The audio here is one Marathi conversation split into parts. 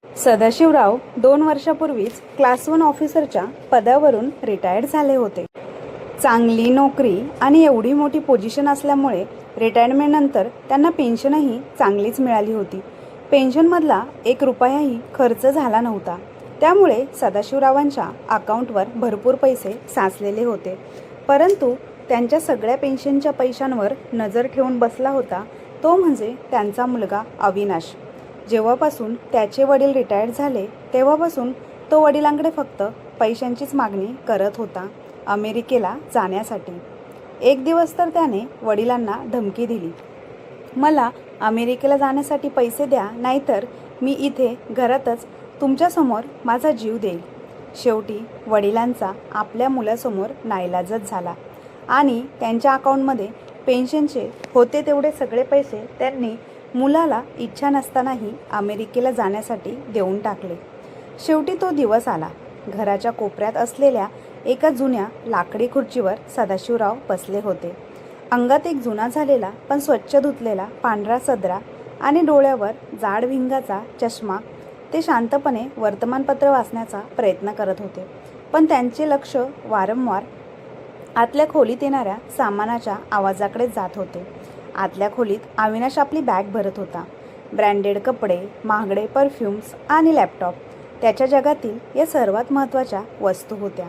सदाशिवराव 2 वर्षापूर्वीच क्लास 1 ऑफिसरच्या पदावरून रिटायर्ड झाले होते. चांगली नोकरी आणि एवढी मोठी पोझिशन असल्यामुळे रिटायरमेंटनंतर त्यांना पेन्शनही चांगलीच मिळाली होती. पेन्शनमधला 1 रुपयाही खर्च झाला नव्हता. त्यामुळे सदाशिवरावांच्या अकाउंटवर भरपूर पैसे साचलेले होते. परंतु त्यांच्या सगळ्या पेन्शनच्या पैशांवर नजर ठेवून बसला होता तो म्हणजे त्यांचा मुलगा अविनाश. जेव्हापासून त्याचे वडील रिटायर्ड झाले तेव्हापासून तो वडिलांकडे फक्त पैशांचीच मागणी करत होता अमेरिकेला जाण्यासाठी. एक दिवस तर त्याने वडिलांना धमकी दिली, मला अमेरिकेला जाण्यासाठी पैसे द्या, नाहीतर मी इथे घरातच तुमच्यासमोर माझा जीव देईल. शेवटी वडिलांचा आपल्या मुलासमोर नाईलाजच झाला आणि त्यांच्या अकाउंटमध्ये पेन्शनचे होते तेवढे सगळे पैसे त्यांनी मुलाला इच्छा नसतानाही अमेरिकेला जाण्यासाठी देऊन टाकले. शेवटी तो दिवस आला. घराच्या कोपऱ्यात असलेल्या एका जुन्या लाकडी खुर्चीवर सदाशिवराव बसले होते. अंगात एक जुना झालेला पण स्वच्छ धुतलेला पांढरा सदरा आणि डोळ्यावर जाड भिंगाचा चष्मा. ते शांतपणे वर्तमानपत्र वाचण्याचा प्रयत्न करत होते, पण त्यांचे लक्ष वारंवार आतल्या खोलीत येणाऱ्या सामानाच्या आवाजाकडे जात होते. आतल्या खोलीत अविनाश आपली बॅग भरत होता. ब्रँडेड कपडे, महागडे परफ्यूम्स आणि लॅपटॉप त्याच्या जगातील या सर्वात महत्त्वाच्या वस्तू होत्या.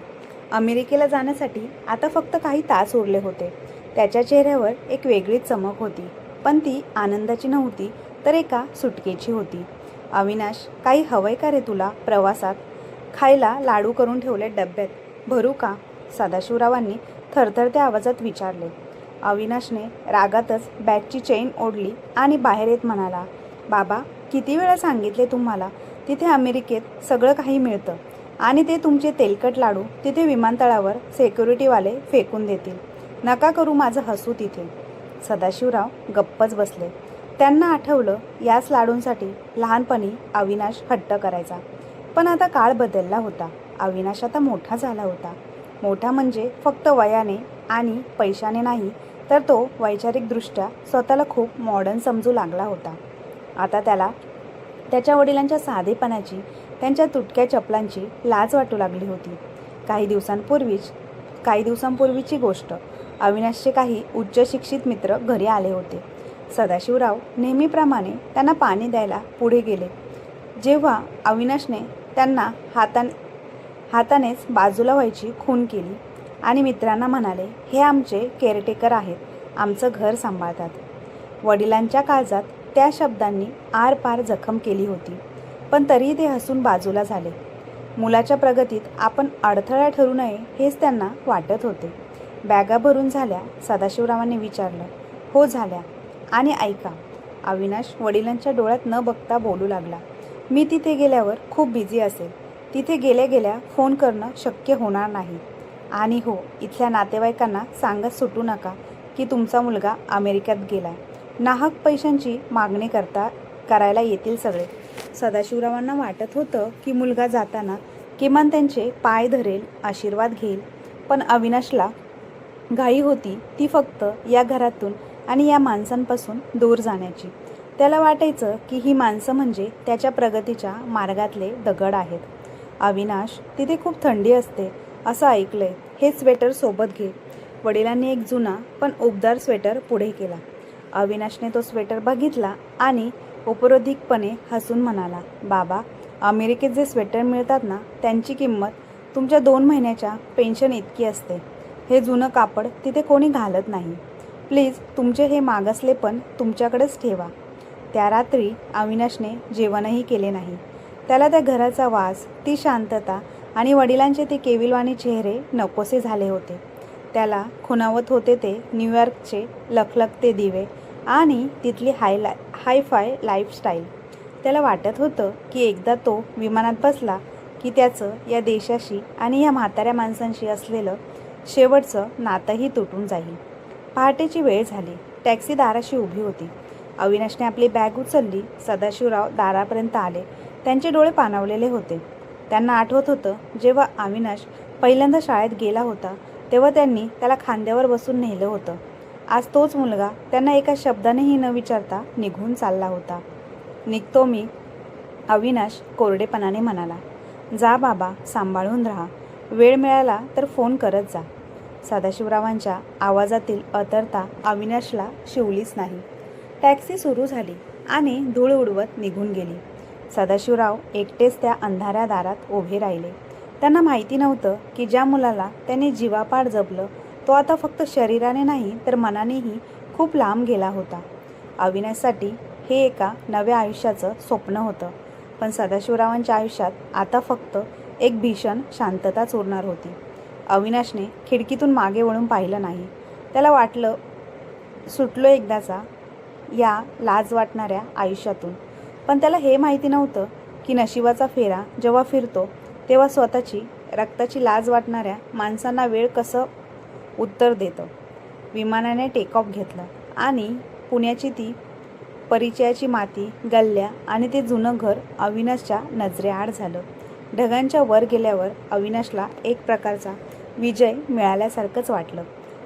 अमेरिकेला जाण्यासाठी आता फक्त काही तास उरले होते. त्याच्या चेहऱ्यावर एक वेगळीच चमक होती, पण ती आनंदाची नव्हती तर एका सुटकेची होती. अविनाश, काही हवंय का रे तुला प्रवासात? खायला लाडू करून ठेवले डब्यात, भरू का? सदाशिवरावांनी थरथरत्या आवाजात विचारले. अविनाशने रागातच बॅगची चेन ओढली आणि बाहेर येत म्हणाला, बाबा, किती वेळा सांगितले तुम्हाला, तिथे अमेरिकेत सगळं काही मिळतं आणि ते तुमचे तेलकट लाडू तिथे विमानतळावर सिक्युरिटीवाले फेकून देतील. नका करू माझं हसू तिथे. सदाशिवराव गप्पच बसले. त्यांना आठवलं याच लाडूंसाठी लहानपणी अविनाश हट्ट करायचा. पण आता काळ बदलला होता. अविनाश आता मोठा झाला होता. मोठा म्हणजे फक्त वयाने आणि पैशाने नाही, तर तो वैचारिकदृष्ट्या स्वतःला खूप मॉडर्न समजू लागला होता. आता त्याला त्याच्या वडिलांच्या साधेपणाची, त्यांच्या तुटक्या चपलांची लाज वाटू लागली होती. काही दिवसांपूर्वीची गोष्ट. अविनाशचे काही उच्च शिक्षित मित्र घरी आले होते. सदाशिवराव नेहमीप्रमाणे त्यांना पाणी द्यायला पुढे गेले. जेव्हा अविनाशने त्यांना हातानेच बाजूला व्हायची खूण केली आणि मित्रांना म्हणाले, हे आमचे केअरटेकर आहेत, आमचं घर सांभाळतात. वडिलांच्या काळजात त्या शब्दांनी आरपार जखम केली होती, पण तरीही ते हसून बाजूला झाले. मुलाच्या प्रगतीत आपण अडथळा ठरू नये हेच त्यांना वाटत होते. बॅगा भरून झाल्या? सदाशिवरावांनी विचारलं. हो, झाल्या. आणि ऐका, अविनाश वडिलांच्या डोळ्यात न बघता बोलू लागला, मी तिथे गेल्यावर खूप बिझी असेल. तिथे गेल्या गेल्या फोन करणं शक्य होणार नाही. आणि हो, इथल्या नातेवाईकांना सांगत सुटू नका की तुमचा मुलगा अमेरिकेत गेलाय. नाहक पैशांची मागणी करायला येतील सगळे. सदाशिवरावांना वाटत होतं की मुलगा जाताना किमान त्यांचे पाय धरेल, आशीर्वाद घेईल. पण अविनाशला घाई होती ती फक्त या घरातून आणि या माणसांपासून दूर जाण्याची. त्याला वाटायचं की ही माणसं म्हणजे त्याच्या प्रगतीच्या मार्गातले दगड आहेत. अविनाश, तिथे खूप थंडी असते असं ऐकलंय, हे स्वेटर सोबत घे. वडिलांनी एक जुना पण उबदार स्वेटर पुढे केला. अविनाशने तो स्वेटर बघितला आणि उपरोधिकपणे हसून म्हणाला, बाबा, अमेरिकेत जे स्वेटर मिळतात ना, त्यांची किंमत तुमच्या 2 महिन्याच्या पेन्शन इतकी असते. हे जुनं कापड तिथे कोणी घालत नाही. प्लीज तुमचे हे मागासलेपण तुमच्याकडेच ठेवा. त्या रात्री अविनाशने जेवणही केले नाही. त्याला त्या घराचा वास, ती शांतता आणि वडिलांचे ते केविलवाणी चेहरे नकोसे झाले होते. त्याला खुणावत होते ते न्यूयॉर्कचे लखलखते दिवे आणि तिथली हायफाय लाईफस्टाईल. त्याला वाटत होतं की एकदा तो विमानात बसला की त्याचं या देशाशी आणि या म्हाताऱ्या माणसांशी असलेलं शेवटचं नातंही तुटून जाईल. पहाटेची वेळ झाली. टॅक्सी दाराशी उभी होती. अविनाशने आपली बॅग उचलली. सदाशिवराव दारापर्यंत आले. त्यांचे डोळे पाणावलेले होते. त्यांना आठवत होतं जेव्हा अविनाश पहिल्यांदा शाळेत गेला होता तेव्हा त्यांनी त्याला खांद्यावर बसून नेलं होतं. आज तोच मुलगा त्यांना एका शब्दानेही न विचारता निघून चालला होता. निघतो मी, अविनाश कोरडेपणाने म्हणाला, जा बाबा, सांभाळून राहा. वेळ मिळाला तर फोन करत जा. सदाशिवरावांच्या आवाजातील अतरता अविनाशला शिवलीच नाही. टॅक्सी सुरू झाली आणि धूळ उडवत निघून गेली. सदाशिवराव एकटेच त्या अंधाऱ्या दारात उभे राहिले. त्यांना माहिती नव्हतं की ज्या मुलाला त्यांनी जीवापाड जपलं तो आता फक्त शरीराने नाही तर मनानेही खूप लांब गेला होता. अविनाशसाठी हे एका नव्या आयुष्याचं स्वप्न होतं, पण सदाशिवरावांच्या आयुष्यात आता फक्त एक भीषण शांतताच उरणार होती. अविनाशने खिडकीतून मागे वळून पाहिलं नाही. त्याला वाटलं सुटलो एकदाचा या लाज वाटणाऱ्या आयुष्यातून. पण त्याला हे माहिती नव्हतं की नशिबाचा फेरा जेव्हा फिरतो तेव्हा स्वतःची रक्ताची लाज वाटणाऱ्या माणसांना वेळ कसं उत्तर देतं. विमानाने टेक ऑफ घेतलं आणि पुण्याची ती परिचयाची माती, गल्ल्या आणि ते जुनं घर अविनाशच्या नजरेआड झालं. ढगांच्या वर गेल्यावर अविनाशला एक प्रकारचा विजय मिळाल्यासारखंच वाटलं.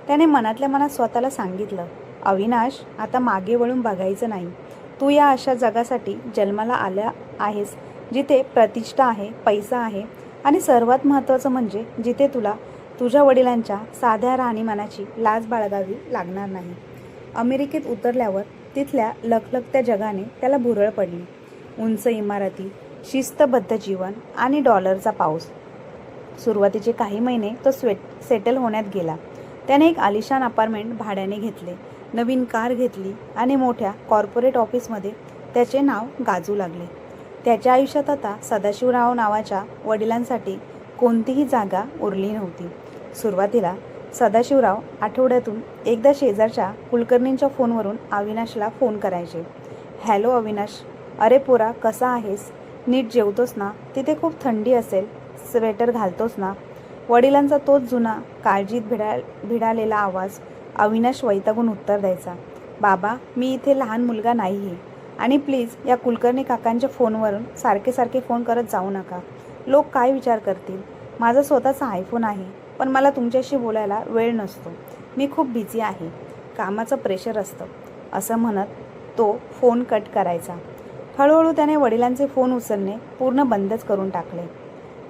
त्याने मनातल्या मनात स्वतःला सांगितलं, अविनाश, आता मागे वळून बघायचं नाही. तू या अशा जगासाठी जन्माला आल्या आहेस जिथे प्रतिष्ठा आहे, पैसा आहे आणि सर्वात महत्त्वाचं म्हणजे जिथे तुला तुझ्या वडिलांच्या साध्या राहणीमानाची लाज बाळगावी लागणार नाही. अमेरिकेत उतरल्यावर तिथल्या लखलखत्या जगाने त्याला भुरळ पडली. उंच इमारती, शिस्तबद्ध जीवन आणि डॉलरचा पाऊस. सुरुवातीचे काही महिने तो सेटल होण्यात गेला. त्याने एक आलिशान अपार्टमेंट भाड्याने घेतले, नवीन कार घेतली आणि मोठ्या कॉर्पोरेट ऑफिसमध्ये त्याचे नाव गाजू लागले. त्याच्या आयुष्यात आता सदाशिवराव नावाच्या वडिलांसाठी कोणतीही जागा उरली नव्हती. सुरुवातीला सदाशिवराव आठवड्यातून एकदा शेजारच्या कुलकर्णींच्या फोनवरून अविनाशला फोन करायचे. हॅलो अविनाश, अरे पोरा, कसा आहेस? नीट जेवतोस ना? तिथे खूप थंडी असेल, स्वेटर घालतोस ना? वडिलांचा तोच जुना काळजीत भिडालेला आवाज. अविनाश वैतागून उत्तर द्यायचा, बाबा, मी इथे लहान मुलगा नाही आहे आणि प्लीज या कुलकर्णी काकांच्या फोनवरून सारखे सारखे फोन करत जाऊ नका. लोक काय विचार करतील? माझा स्वतःचा आयफोन आहे, पण मला तुमच्याशी बोलायला वेळ नसतो. मी खूप बिझी आहे, कामाचं प्रेशर असतं, असं म्हणत तो फोन कट करायचा. हळूहळू त्याने वडिलांचे फोन उचलणे पूर्ण बंदच करून टाकले.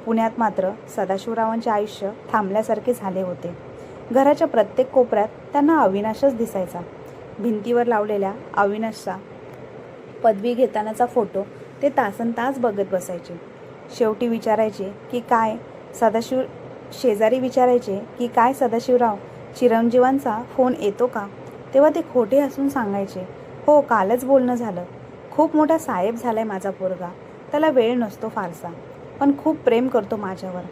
पुण्यात मात्र सदाशिवरावांचे आयुष्य थांबल्यासारखे झाले होते. घराच्या प्रत्येक कोपऱ्यात त्यांना अविनाशच दिसायचा. भिंतीवर लावलेल्या अविनाशचा पदवी घेतानाचा फोटो ते तासनतास बघत बसायचे. शेवटी विचारायचे की काय सदाशिवराव, चिरंजीवांचा फोन येतो का? तेव्हा ते खोटे हसून सांगायचे, हो, कालच बोलणं झालं. खूप मोठा साहेब झालाय माझा पोरगा, त्याला वेळ नसतो फारसा, पण खूप प्रेम करतो माझ्यावर.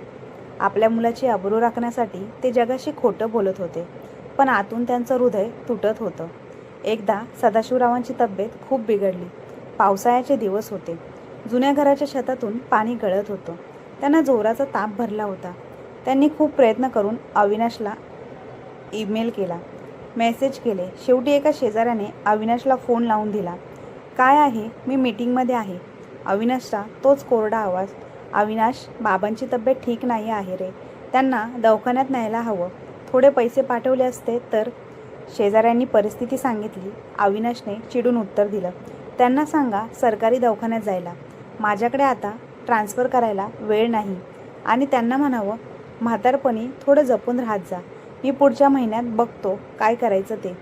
आपल्या मुलाची अब्रू राखण्यासाठी ते जगाशी खोटं बोलत होते, पण आतून त्यांचं हृदय तुटत होतं. एकदा सदाशिवरावांची तब्येत खूप बिघडली. पावसाळ्याचे दिवस होते. जुन्या घराच्या छतातून पाणी गळत होतं. त्यांना जोराचा ताप भरला होता. त्यांनी खूप प्रयत्न करून अविनाशला ईमेल केला, मेसेज केले. शेवटी एका शेजाऱ्याने अविनाशला फोन लावून दिला. काय आहे? मी मीटिंगमध्ये आहे. अविनाशचा तोच कोरडा आवाज, अविनाश, बाबांची तब्येत ठीक नाही आहे रे, त्यांना दवाखान्यात न्यायला हवं. थोडे पैसे पाठवले असते तर. शेजाऱ्यांनी परिस्थिती सांगितली. अविनाशने चिडून उत्तर दिलं, त्यांना सांगा सरकारी दवाखान्यात जायला. माझ्याकडे आता ट्रान्सफर करायला वेळ नाही. आणि त्यांना म्हणावं, म्हातारपणी थोडं जपून राहत जा. मी पुढच्या महिन्यात बघतो काय करायचं ते.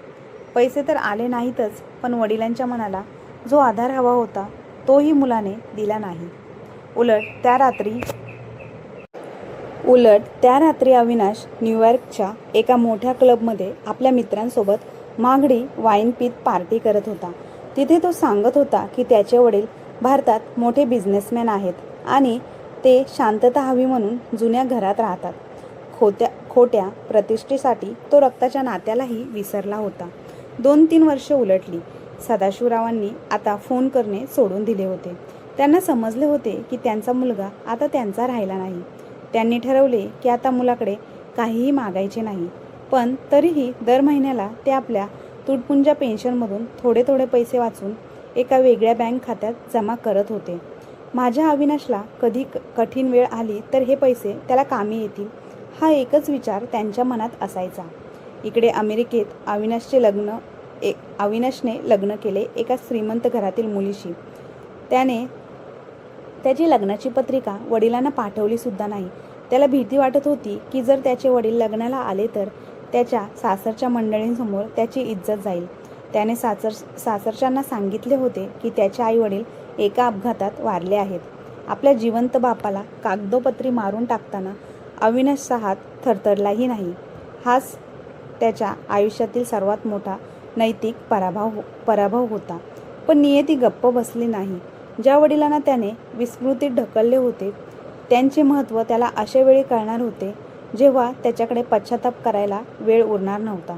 पैसे तर आले नाहीतच, पण वडिलांच्या मनाला जो आधार हवा होता तोही मुलाने दिला नाही. उलट त्या रात्री अविनाश न्यूयॉर्कच्या एका मोठ्या क्लबमध्ये आपल्या मित्रांसोबत महागडी वाईन पीत पार्टी करत होता. तिथे तो सांगत होता की त्याचे वडील भारतात मोठे बिझनेसमॅन आहेत आणि ते शांतता हवी म्हणून जुन्या घरात राहतात. खोट्या प्रतिष्ठेसाठी तो रक्ताच्या नात्यालाही विसरला होता. 2-3 वर्ष उलटली. सदाशिवरावांनी आता फोन करणे सोडून दिले होते. त्यांना समजले होते की त्यांचा मुलगा आता त्यांचा राहिला नाही. त्यांनी ठरवले की आता मुलाकडे काहीही मागायचे नाही, पण तरीही दर महिन्याला ते आपल्या तुटपुंजा पेन्शनमधून थोडे थोडे पैसे वाचून एका वेगळ्या बँक खात्यात जमा करत होते. माझ्या अविनाशला कधी कठीण वेळ आली तर हे पैसे त्याला कामी येतील, हा एकच विचार त्यांच्या मनात असायचा. इकडे अमेरिकेत अविनाशने लग्न केले एका श्रीमंत घरातील मुलीशी. त्याने त्याची लग्नाची पत्रिका वडिलांना पाठवली सुद्धा नाही. त्याला भीती वाटत होती की जर त्याचे वडील लग्नाला आले तर त्याच्या सासरच्या मंडळींसमोर त्याची इज्जत जाईल. त्याने सासरच्यांना सांगितले होते की त्याचे आईवडील एका अपघातात वारले आहेत. आपल्या जिवंत बापाला कागदोपत्री मारून टाकताना अविनाशचा हात थरथरलाही नाही. हाच त्याच्या आयुष्यातील सर्वात मोठा नैतिक पराभव होता. पण नियती गप्प बसली नाही. ज्या वडिलांना त्याने विस्मृतीत ढकलले होते त्यांचे महत्त्व त्याला अशा वेळी कळणार होते जेव्हा त्याच्याकडे पश्चाताप करायला वेळ उरणार नव्हता.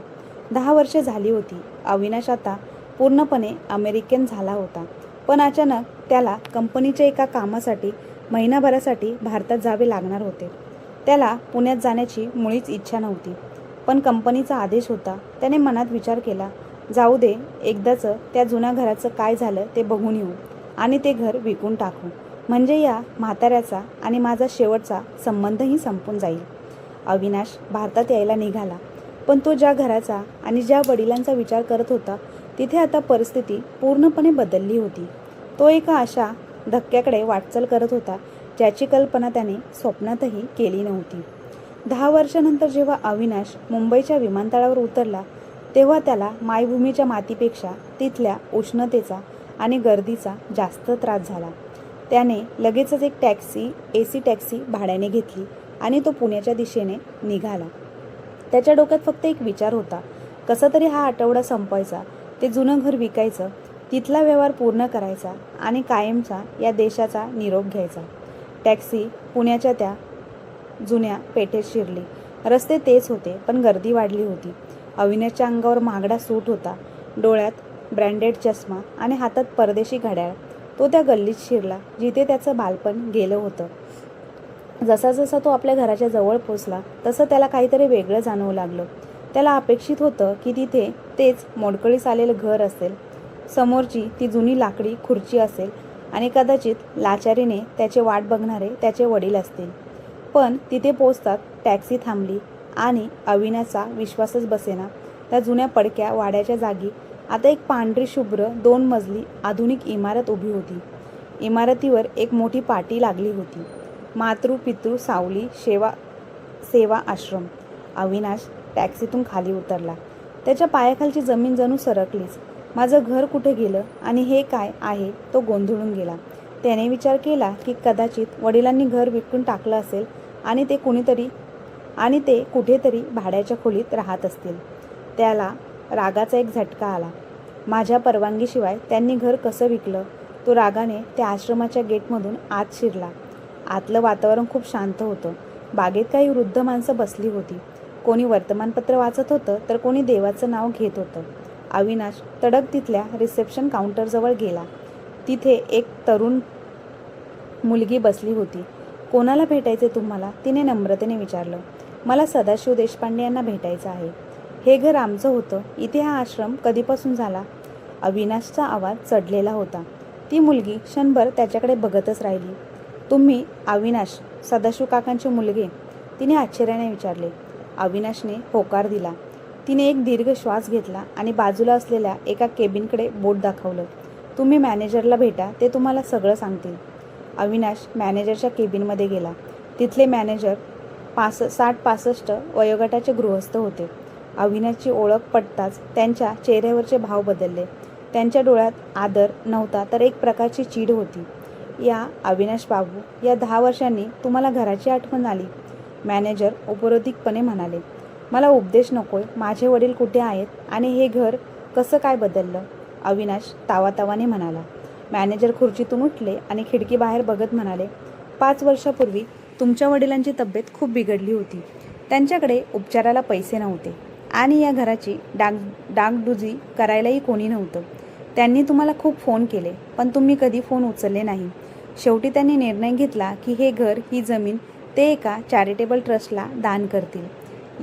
10 वर्षे झाली होती. अविनाश आता पूर्णपणे अमेरिकन झाला होता. पण अचानक त्याला कंपनीच्या एका कामासाठी महिनाभरासाठी भारतात जावे लागणार होते. त्याला पुण्यात जाण्याची मुळीच इच्छा नव्हती. पण कंपनीचा आदेश होता. त्याने मनात विचार केला, जाऊ दे, एकदाचं त्या जुन्या घराचं काय झालं ते बघून येऊ आणि ते घर विकून टाकू. म्हणजे या म्हाताऱ्याचा आणि माझा शेवटचा संबंधही संपून जाईल. अविनाश भारतात यायला निघाला. पण तो ज्या घराचा आणि ज्या वडिलांचा विचार करत होता तिथे आता परिस्थिती पूर्णपणे बदलली होती. तो एका अशा धक्क्याकडे वाटचाल करत होता ज्याची कल्पना त्याने स्वप्नातही केली नव्हती. 10 वर्षानंतर जेव्हा अविनाश मुंबईच्या विमानतळावर उतरला तेव्हा त्याला मायभूमीच्या मातीपेक्षा तिथल्या उष्णतेचा आणि गर्दीचा जास्त त्रास झाला. त्याने लगेचच एक AC टॅक्सी भाड्याने घेतली आणि तो पुण्याच्या दिशेने निघाला. त्याच्या डोक्यात फक्त एक विचार होता, कसा तरी हा आठवडा संपवायचा, ते जुनं घर विकायचं, तिथला व्यवहार पूर्ण करायचा आणि कायमचा या देशाचा निरोप घ्यायचा. टॅक्सी पुण्याच्या त्या जुन्या पेठेत शिरली. रस्ते तेच होते पण गर्दी वाढली होती. अविनाशच्या अंगावर महागडा सूट होता, डोळ्यात ब्रँडेड चष्मा आणि हातात परदेशी घड्याळ. तो त्या गल्लीत शिरला जिथे त्याचं बालपण गेलं होतं. जसा जसा तो आपल्या घराच्या जवळ पोचला तसं त्याला काहीतरी वेगळं जाणवू लागलं. त्याला अपेक्षित होतं की तिथे तेच मोडकळीस आलेलं घर असेल, समोरची ती जुनी लाकडी खुर्ची असेल आणि कदाचित लाचारीने त्याचे वाट बघणारे त्याचे वडील असतील. पण तिथे पोचतात टॅक्सी थांबली आणि अविनाशचा विश्वासच बसेना. त्या जुन्या पडक्या वाड्याच्या जागी आता एक पांढरी शुभ्र 2 मजली आधुनिक इमारत उभी होती. इमारतीवर एक मोठी पाटी लागली होती, मातृ पितृ सावली सेवा आश्रम. अविनाश टॅक्सीतून खाली उतरला. त्याच्या पायाखालची जमीन जणू सरकलीच. माझं घर कुठे गेलं आणि हे काय आहे, तो गोंधळून गेला. त्याने विचार केला की कदाचित वडिलांनी घर विकून टाकलं असेल आणि ते कुठेतरी भाड्याच्या खोलीत राहत असतील. त्याला रागाचा एक झटका आला. माझ्या परवानगीशिवाय त्यांनी घर कसं विकलं? तो रागाने त्या आश्रमाच्या गेटमधून आत शिरला. आतलं वातावरण खूप शांत होतं. बागेत काही वृद्ध माणसं बसली होती. कोणी वर्तमानपत्र वाचत होतं तर कोणी देवाचं नाव घेत होतं. अविनाश तडक तिथल्या रिसेप्शन काउंटरजवळ गेला. तिथे एक तरुण मुलगी बसली होती. कोणाला भेटायचे तुम्हाला? तिने नम्रतेने विचारलं. मला सदाशिव देशपांडे यांना भेटायचं आहे. हे घर आमचं होतं. इथे हा आश्रम कधीपासून झाला? अविनाशचा आवाज चढलेला होता. ती मुलगी क्षणभर त्याच्याकडे बघतच राहिली. तुम्ही अविनाश, सदाशिव काकांचे मुलगे? तिने आश्चर्याने विचारले. अविनाशने होकार दिला. तिने एक दीर्घ श्वास घेतला आणि बाजूला असलेल्या एका केबिनकडे बोट दाखवलं. तुम्ही मॅनेजरला भेटा, ते तुम्हाला सगळं सांगतील. अविनाश मॅनेजरच्या केबिनमध्ये गेला. तिथले मॅनेजर 60-65 वयोगटाचे गृहस्थ होते. अविनाशची ओळख पटताच त्यांच्या चेहऱ्यावरचे भाव बदलले. त्यांच्या डोळ्यात आदर नव्हता तर एक प्रकारची चीड होती. या अविनाश बाबू, या 10 वर्षांनी तुम्हाला घराची आठवण आली? मॅनेजर उपरोधिकपणे म्हणाले. मला उपदेश नकोय. माझे वडील कुठे आहेत आणि हे घर कसं काय बदललं? अविनाश तावातावाने म्हणाला. मॅनेजर खुर्चीतून उठले आणि खिडकी बाहेर बघत म्हणाले. 5 वर्षापूर्वी तुमच्या वडिलांची तब्येत खूप बिघडली होती. त्यांच्याकडे उपचाराला पैसे नव्हते आणि या घराची डागडुजी करायलाही कोणी नव्हतं. त्यांनी तुम्हाला खूप फोन केले पण तुम्ही कधी फोन उचलले नाही. शेवटी त्यांनी निर्णय घेतला की हे घर, ही जमीन ते एका चॅरिटेबल ट्रस्टला दान करतील,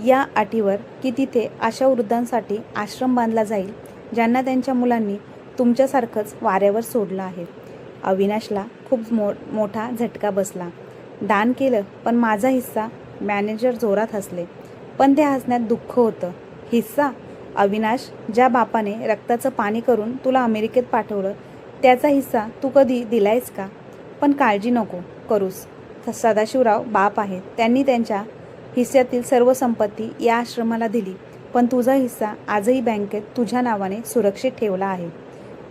या अटीवर की तिथे अशा वृद्धांसाठी आश्रम बांधला जाईल ज्यांना त्यांच्या मुलांनी तुमच्यासारखंच वाऱ्यावर सोडलं आहे. अविनाशला खूप मोठा झटका बसला. दान केलं पण माझा हिस्सा? मॅनेजर जोरात हसले. पण त्या हसण्यात दुःख होतं. हिस्सा? अविनाश, ज्या बापाने रक्ताचं पाणी करून तुला अमेरिकेत पाठवलं त्याचा हिस्सा तू कधी दिलायस का? पण काळजी नको करूस. सदाशिवराव बाप आहेत, त्यांनी त्यांच्या हिस्स्यातील सर्व संपत्ती या आश्रमाला दिली, पण तुझा हिस्सा आजही बँकेत तुझ्या नावाने सुरक्षित ठेवला आहे.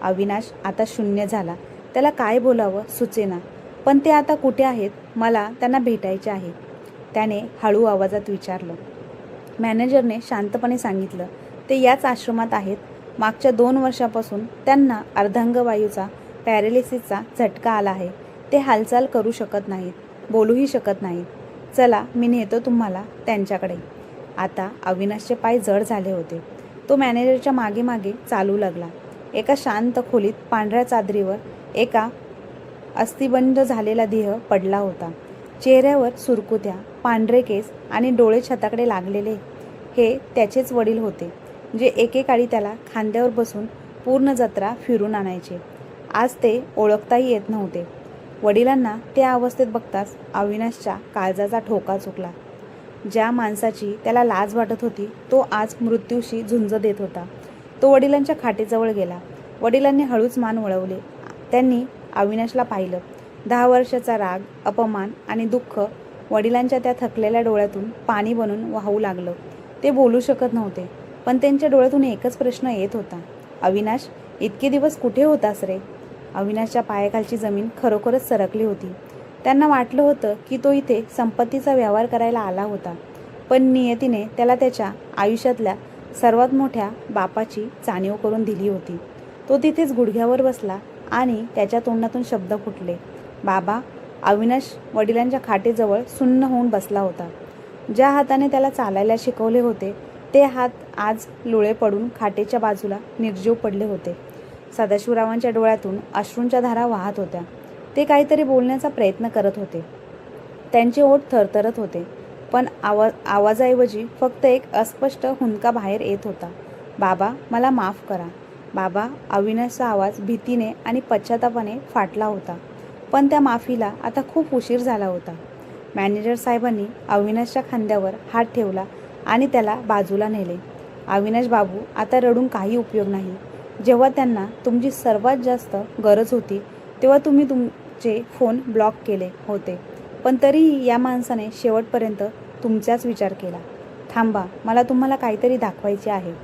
अविनाश आता शून्य झाला. त्याला काय बोलावं सुचेना. पण ते आता कुठे आहेत? मला त्यांना भेटायचे आहे, त्याने हळू आवाजात विचारलं. मॅनेजरने शांतपणे सांगितलं, ते याच आश्रमात आहेत. मागच्या 2 वर्षापासून त्यांना अर्धांगवायूचा पॅरालिसिसचा झटका आला आहे. ते हालचाल करू शकत नाहीत, बोलूही शकत नाहीत. चला, मी नेतो तुम्हाला त्यांच्याकडे. आता अविनाशचे पाय जड झाले होते. तो मॅनेजरच्या मागे मागे चालू लागला. एका शांत खोलीत पांढऱ्या चादरीवर एका अस्थिबंध झालेला देह पडला होता. चेहऱ्यावर सुरकुत्या, पांढरे केस आणि डोळे छताकडे लागलेले. हे त्याचेच वडील होते, जे एकेकाळी त्याला खांद्यावर बसून पूर्ण जत्रा फिरून आणायचे. आज ते ओळखताही येत नव्हते. वडिलांना त्या अवस्थेत बघताच अविनाशच्या काळजाचा ठोका चुकला. ज्या माणसाची त्याला लाज वाटत होती, तो आज मृत्यूशी झुंज देत होता. तो वडिलांच्या खाटेजवळ गेला. वडिलांनी हळूच मान वळवले. त्यांनी अविनाशला पाहिलं. 10 वर्षाचा राग, अपमान आणि दुःख वडिलांच्या त्या थकलेल्या डोळ्यातून पाणी बनून वाहू लागलं. ते बोलू शकत नव्हते, पण त्यांच्या डोळ्यातून एकच प्रश्न येत होता. अविनाश, इतके दिवस कुठे होतास रे? अविनाशच्या पायाखालची जमीन खरोखरच सरकली होती. त्यांना वाटलं होतं की तो इथे संपत्तीचा व्यवहार करायला आला होता, पण नियतीने त्याला त्याच्या आयुष्यातल्या सर्वात मोठ्या बापाची जाणीव करून दिली होती. तो तिथेच गुडघ्यावर बसला आणि त्याच्या तोंडातून शब्द फुटले, बाबा. अविनाश वडिलांच्या खाटेजवळ सुन्न होऊन बसला होता. ज्या हाताने त्याला चालायला शिकवले होते, ते हात आज लुळे पडून खाटेच्या बाजूला निर्जीव पडले होते. सदाशिवरावांच्या डोळ्यातून अश्रूंच्या धारा वाहत होत्या. ते काहीतरी बोलण्याचा प्रयत्न करत होते. त्यांचे ओठ थरथरत होते, पण आवाजाऐवजी फक्त एक अस्पष्ट हुंदका बाहेर येत होता. बाबा, मला माफ करा. बाबा. अविनाशचा आवाज भीतीने आणि पश्चातापाने फाटला होता, पण त्या माफीला आता खूप उशीर झाला होता. मॅनेजर साहेबांनी अविनाशच्या खांद्यावर हात ठेवला आणि त्याला बाजूला नेले. अविनाश बाबू, आता रडून काही उपयोग नाही. जेव्हा त्यांना तुमची सर्वात जास्त गरज होती, तेव्हा तुम्ही तुमचे फोन ब्लॉक केले होते, पण तरीही या माणसाने शेवटपर्यंत तुमचाच विचार केला. थांबा, मला तुम्हाला काहीतरी दाखवायचे आहे.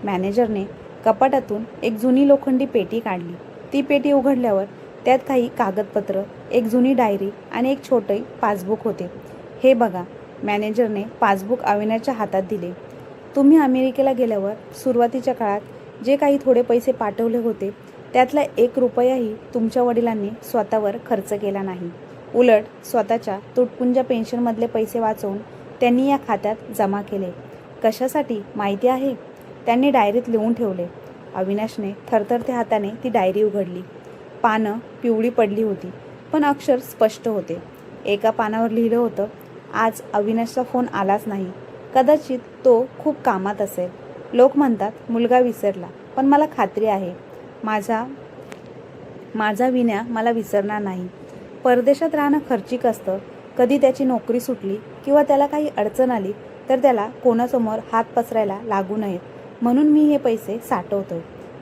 मॅनेजरने कपाटातून एक जुनी लोखंडी पेटी काढली. ती पेटी उघडल्यावर त्यात काही कागदपत्र, एक जुनी डायरी आणि एक छोटे पासबुक होते. हे बघा. मॅनेजरने पासबुक अविनाशच्या हातात दिले. तुम्ही अमेरिकेला गेल्यावर सुरुवातीच्या काळात जे काही थोडे पैसे पाठवले होते, त्यातला 1 रुपयाही तुमच्या वडिलांनी स्वतःवर खर्च केला नाही. उलट स्वतःच्या तुटपुंजा पेन्शनमधले पैसे वाचवून त्यांनी या खात्यात जमा केले. कशासाठी माहिती आहे? त्यांनी डायरीत लिहून ठेवले. अविनाशने थरथरत्या हाताने ती डायरी उघडली. पानं पिवळी पडली होती, पण अक्षर स्पष्ट होते. एका पानावर लिहिलं होतं, आज अविनाशचा फोन आलाच नाही. कदाचित तो खूप कामात असेल. लोक म्हणतात मुलगा विसरला, पण मला खात्री आहे माझा विन्या मला विसरणार नाही. परदेशात राहणं खर्चिक असतं. कधी त्याची नोकरी सुटली किंवा त्याला काही अडचण आली तर त्याला कोणासमोर हात पसरायला लागू नयेत, म्हणून मी हे पैसे साठवतोय.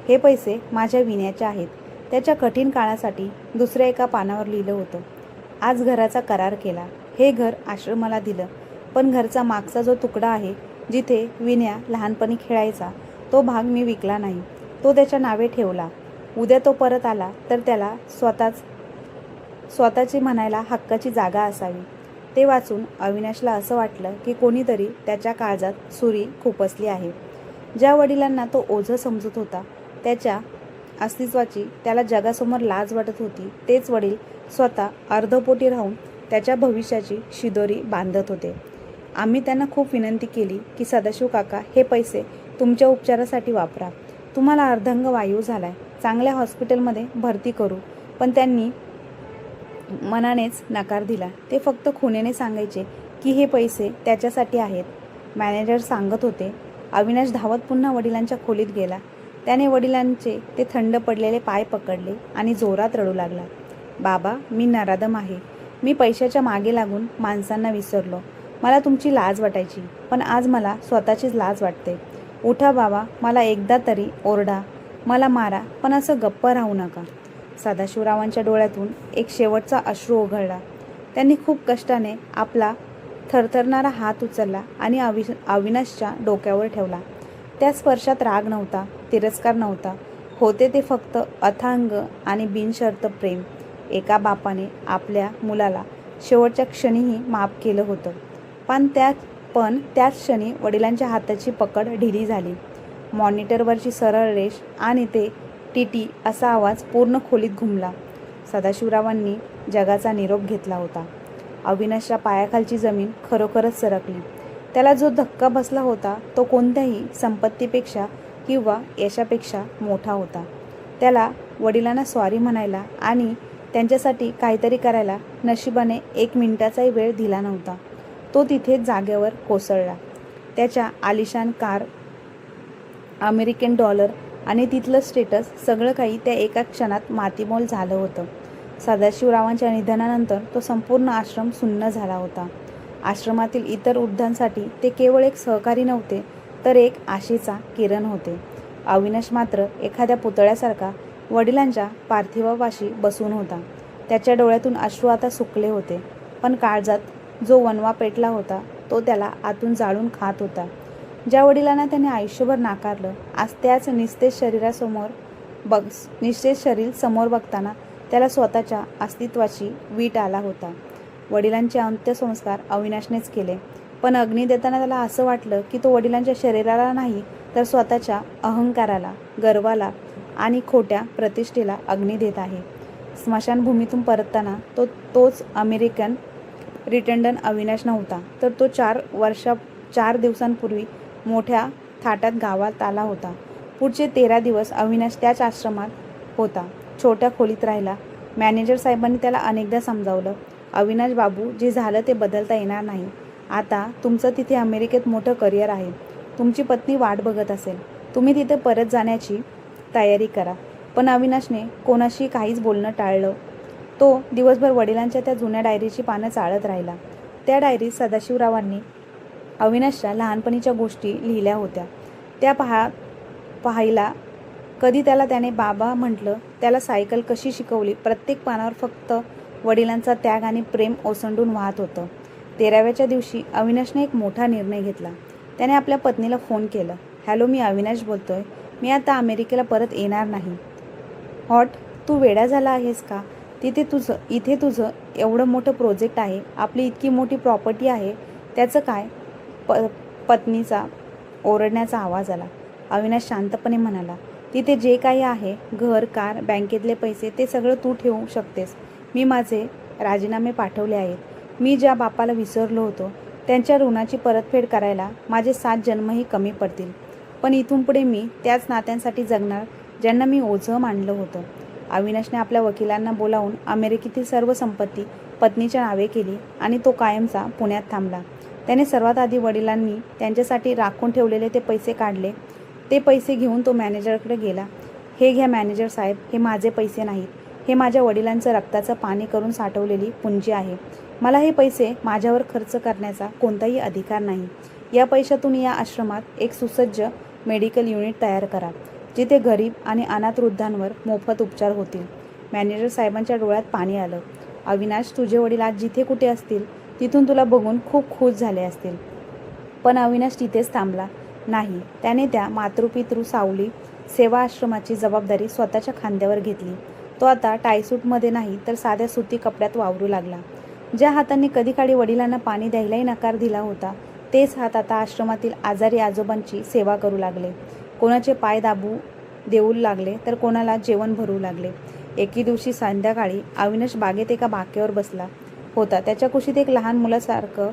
हे पैसे माझ्या विन्याचे आहेत. त्याच्या कठीण काळासाठी दुसऱ्या एका पानावर लिहिलं होतं, आज घराचा करार केला. हे घर आश्रमाला दिलं, पण घरचा मागचा जो तुकडा आहे, जिथे विन्या लहानपणी खेळायचा, तो भाग मी विकला नाही. तो त्याच्या नावे ठेवला. उद्या तो परत आला तर त्याला स्वतःची म्हणायला हक्काची जागा असावी. ते वाचून अविनाशला असं वाटलं की कोणीतरी त्याच्या काळजात सुरी खुपसली आहे. ज्या वडिलांना तो ओझं समजत होता, त्याच्या अस्तित्वाची त्याला जगासमोर लाज वाटत होती, तेच वडील स्वतः अर्धपोटी राहून त्याच्या भविष्याची शिदोरी बांधत होते. आम्ही त्यांना खूप विनंती केली की सदाशिव काका, हे पैसे तुमच्या उपचारासाठी वापरा. तुम्हाला अर्धांगवायू झालाय, चांगल्या हॉस्पिटलमध्ये भरती करू, पण त्यांनी मनानेच नकार दिला. ते फक्त खुणेने सांगायचे की हे पैसे त्याच्यासाठी आहेत. मॅनेजर सांगत होते. अविनाश धावत पुन्हा वडिलांच्या खोलीत गेला. त्याने वडिलांचे ते थंड पडलेले पाय पकडले आणि जोरात रडू लागला. बाबा, मी नराधम आहे. मी पैशाच्या मागे लागून माणसांना विसरलो. मला तुमची लाज वाटायची, पण आज मला स्वतःचीच लाज वाटते. उठा बाबा, मला एकदा तरी ओरडा, मला मारा, पण असं गप्प राहू नका. सदाशिवरावांच्या डोळ्यातून एक शेवटचा अश्रू ओघळला. त्यांनी खूप कष्टाने आपला थरथरणारा हात उचलला आणि अविनाशच्या डोक्यावर ठेवला. त्या स्पर्शात राग नव्हता, तिरस्कार नव्हता. होते ते फक्त अथांग आणि बिनशर्त प्रेम. एका बापाने आपल्या मुलाला शेवटच्या क्षणीही माफ केलं होतं. पण त्याच क्षणी वडिलांच्या हाताची पकड ढिली झाली. मॉनिटरवरची सरळ रेष आणि ते टीटी असा आवाज पूर्ण खोलीत घुमला. सदाशिवरावांनी जगाचा निरोप घेतला होता. अविनाशच्या पायाखालची जमीन खरोखरच सरकली. त्याला जो धक्का बसला होता तो कोणत्याही संपत्तीपेक्षा किंवा यशापेक्षा मोठा होता. त्याला वडिलांना सॉरी म्हणायला आणि त्यांच्यासाठी काहीतरी करायला नशिबाने 1 मिनिटाचाही वेळ दिला नव्हता. तो तिथेच जागेवर कोसळला. त्याच्या आलिशान कार, अमेरिकन डॉलर आणि तिथलं स्टेटस सगळं काही त्या एका क्षणात मातीमोल झालं होतं. सदाशिवरावांच्या निधनानंतर तो संपूर्ण आश्रम सुन्न झाला होता. आश्रमातील इतर वृद्धांसाठी ते केवळ एक सहकारी नव्हते, तर एक आशेचा किरण होते. अविनाश मात्र एखाद्या पुतळ्यासारखा वडिलांच्या पार्थिवापाशी बसून होता. त्याच्या डोळ्यातून अश्रू आता सुकले होते, पण काळजात जो वणवा पेटला होता तो त्याला आतून जाळून खात होता. ज्या वडिलांना त्याने आयुष्यभर नाकारलं, आज त्याच निस्तेज शरीर समोर बघताना त्याला स्वतःच्या अस्तित्वाची वीट आला होता. वडिलांचे अंत्यसंस्कार अविनाशनेच केले, पण अग्नी देताना त्याला असं वाटलं की तो वडिलांच्या शरीराला नाही तर स्वतःच्या अहंकाराला, गर्वाला आणि खोट्या प्रतिष्ठेला अग्नी देत आहे. स्मशानभूमीतून परतताना तोच अमेरिकन रिटर्न अविनाश नव्हता, तर तो 4 दिवसांपूर्वी मोठ्या थाटात गावात आला होता. पुढचे 13 दिवस अविनाश त्याच आश्रमात होता. छोट्या खोलीत राहिला. मॅनेजर साहेबांनी त्याला अनेकदा समजावलं, अविनाश बाबू, जे झालं ते बदलता येणार नाही. आता तुमचं तिथे अमेरिकेत मोठं करिअर आहे. तुमची पत्नी वाट बघत असेल. तुम्ही तिथे परत जाण्याची तयारी करा. पण अविनाशने कोणाशी काहीच बोलणं टाळलं. तो दिवसभर वडिलांच्या त्या जुन्या डायरीची पानं चाळत राहिला. त्या डायरीत सदाशिवरावांनी अविनाशच्या लहानपणीच्या गोष्टी लिहिल्या होत्या. त्या पाहायला कधी त्याने बाबा म्हटलं, त्याला सायकल कशी शिकवली. प्रत्येक पानावर फक्त वडिलांचा त्याग आणि प्रेम ओसंडून वाहत होतं. 13व्या दिवशी अविनाशने एक मोठा निर्णय घेतला. त्याने आपल्या पत्नीला फोन केलं. हॅलो, मी अविनाश बोलतोय. मी आता अमेरिकेला परत येणार नाही. हॉट, तू वेडा झाला आहेस का? इथे तुझं एवढं मोठं प्रोजेक्ट आहे, आपली इतकी मोठी प्रॉपर्टी आहे, त्याचं काय? पत्नीचा ओरडण्याचा आवाज आला. अविनाश शांतपणे म्हणाला, तिथे जे काही आहे, घर, कार, बँकेतले पैसे, ते सगळं तू ठेवू शकतेस. मी माझे राजीनामे पाठवले आहेत. मी ज्या बापाला विसरलो होतो त्यांच्या ऋणाची परतफेड करायला माझे 7 जन्मही कमी पडतील. पण इथून पुढे मी त्याच नात्यांसाठी जगणार ज्यांना मी ओझं मानलं होतं. अविनाशने आपल्या वकिलांना बोलावून अमेरिकेतील सर्व संपत्ती पत्नीच्या नावे केली आणि तो कायमचा पुण्यात थांबला. त्याने सर्वात आधी वडिलांनी त्यांच्यासाठी राखून ठेवलेले ते पैसे काढले. ते पैसे घेऊन तो मॅनेजरकडे गेला. हे घ्या मॅनेजर साहेब, हे माझे पैसे नाहीत. हे माझ्या वडिलांचं रक्ताचं पाणी करून साठवलेली पुंजी आहे. मला हे पैसे माझ्यावर खर्च करण्याचा कोणताही अधिकार नाही. या पैशातून या आश्रमात एक सुसज्ज मेडिकल युनिट तयार करा, जिथे गरीब आणि अनाथ वृद्धांवर मोफत उपचार होतील. मॅनेजर साहेबांच्या डोळ्यात पाणी आलं. अविनाश, तुझे वडील आज जिथे कुठे असतील तिथून तुला बघून खूप खुश झाले असतील. पण अविनाश तिथेच थांबला नाही. त्याने त्या मातृपितृ सावली सेवा आश्रमाची जबाबदारी स्वतःच्या खांद्यावर घेतली. तो आता टायसूटमध्ये नाही तर साध्या सुती कपड्यात वावरू लागला. ज्या हातांनी कधी काळी वडिलांना पाणी द्यायलाही नकार दिला होता, तेच हात आता आश्रमातील आजारी आजोबांची सेवा करू लागले. कोणाचे पाय देऊ लागले तर कोणाला जेवण भरू लागले. एके दिवशी संध्याकाळी अविनाश बागेत एका बाकेवर बसला होता. त्याच्या कुशीत एक लहान मुलासारखं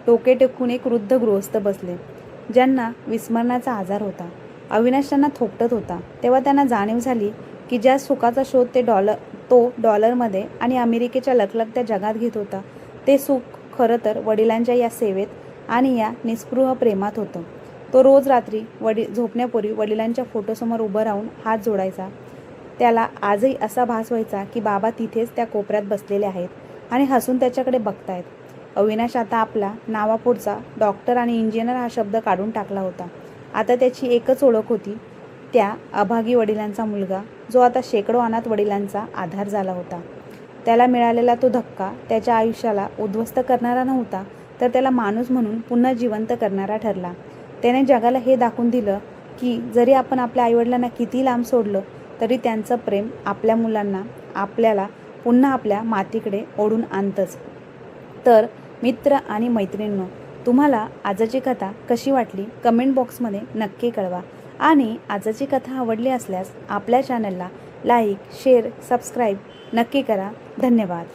डोके टेकून एक वृद्ध गृहस्थ बसले, ज्यांना विस्मरणाचा आजार होता. अविनाश त्यांना थोपटत होता. तेव्हा त्यांना जाणीव झाली की ज्या सुखाचा शोध तो डॉलरमध्ये आणि अमेरिकेच्या लखलखत्या जगात घेत होता, ते सुख खरं तर वडिलांच्या या सेवेत आणि या निस्पृह प्रेमात होतं. तो रोज रात्री झोपण्यापूर्वी वडिलांच्या फोटोसमोर उभं राहून हात जोडायचा. त्याला आजही असा भास व्हायचा की बाबा तिथेच त्या कोपऱ्यात बसलेले आहेत आणि हसून त्याच्याकडे बघतायत. अविनाश आता आपला नावापुढचा डॉक्टर आणि इंजिनियर हा शब्द काढून टाकला होता. आता त्याची एकच ओळख होती त्या अभागी वडिलांचा मुलगा, जो आता शेकडो अनाथ वडिलांचा आधार झाला होता. त्याला मिळालेला तो धक्का त्याच्या आयुष्याला उद्ध्वस्त करणारा नव्हता, तर त्याला माणूस म्हणून पुन्हा जिवंत करणारा ठरला. त्याने जगाला हे दाखवून दिलं की जरी आपण आपल्या आईवडिलांना किती लांब सोडलं, तरी त्यांचं प्रेम आपल्या मुलांना, आपल्याला पुन्हा आपल्या मातीकडे ओढून आणतंच. तर मित्र आणि मैत्रिणींनो, तुम्हाला आजची कथा कशी वाटली कमेंट बॉक्समध्ये नक्की कळवा. आणि आजची कथा आवडली असल्यास आपल्या चॅनलला लाईक, शेअर, सबस्क्राईब नक्की करा. धन्यवाद.